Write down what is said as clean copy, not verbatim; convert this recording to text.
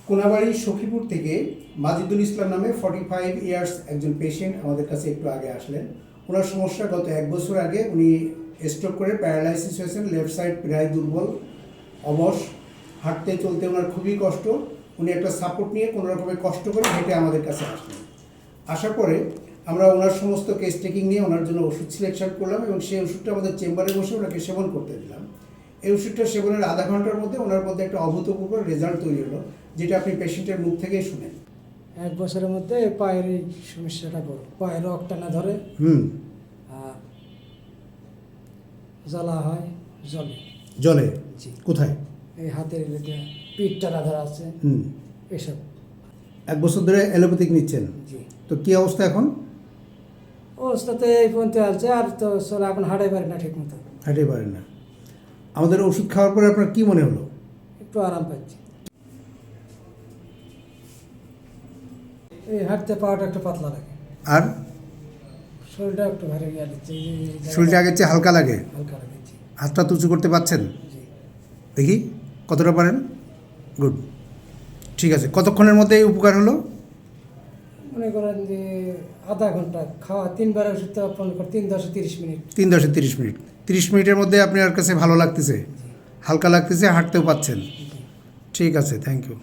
কোনাবাড়ি সখীপুর থেকে মাজিদুল ইসলাম নামে 45 ইয়ার্স একজন পেশেন্ট আমাদের কাছে একটু আগে আসলেন। ওনার সমস্যা গত 1 বছর আগে উনি স্ট্রোক করে প্যারালাইসিস হয়েছেন, লেফট সাইড প্রায় দুর্বল, অবশ, হাঁটতে চলতে ওনার খুবই কষ্ট। উনি একটা সাপোর্ট নিয়ে কোনো রকমের কষ্ট করে হেঁটে আমাদের কাছে আসলেন। আসার পরে আমরা ওনার সমস্ত কেস টেকিং নিয়ে ওনার জন্য ওষুধ সিলেকশন করলাম এবং সেই ওষুধটা আমাদের চেম্বারে বসে ওনাকে সেবন করতে দিলাম। এই ওষুধটা সেবনের আধা ঘন্টার মধ্যে ওনার মধ্যে একটা অভূতপূর্ব রেজাল্ট তৈরি হলো, যেটা আপনি পেশেন্টের মুখ থেকেই শুনেন। 1 বছরের মধ্যে পায়ের এই সমস্যাটা বড়, পায়ে রক টানা ধরে, আর জ্বালা হয়, জলে জি, কোথায়? এই হাতের এলাকা, পিঠ টানা ধরা আছে, এসব। 1 বছর ধরে অ্যালোপ্যাথিক নিচ্ছেন, জি। তো কি অবস্থা এখন? অবস্থাতে এই পর্যন্ত আছে, আর তো চলে এখন হাঁটাই পারে না ঠিক মতো। হাঁটতে পারেন না। আমাদের ওষুধ খাওয়ার পরে আপনার কি মনে হলো? একটু আরাম পাচ্ছি, এই হাঁটতে পাওয়াটা একটু পাতলা লাগে, আর শরীরটা একটু ভারী গিয়ে দিচ্ছে, শরীরটা আগের চেয়ে হালকা লাগে? হালকা লাগছে। হাতটা উঁচু করতে পারছেন? জি। দেখি কতটা পারেন। গুড, ঠিক আছে। কতক্ষণের মধ্যে এই উপকার হলো? মনে করেন যে আধা ঘন্টা খাওয়া, 3 বার ওষুধ, 3-10-30 মিনিট। 3-10-30 মিনিট। 30 মিনিটের মধ্যে আপনার কাছে ভালো লাগতেছে, হালকা লাগতেছে, হাঁটতেও পাচ্ছেন। ঠিক আছে, থ্যাংক ইউ।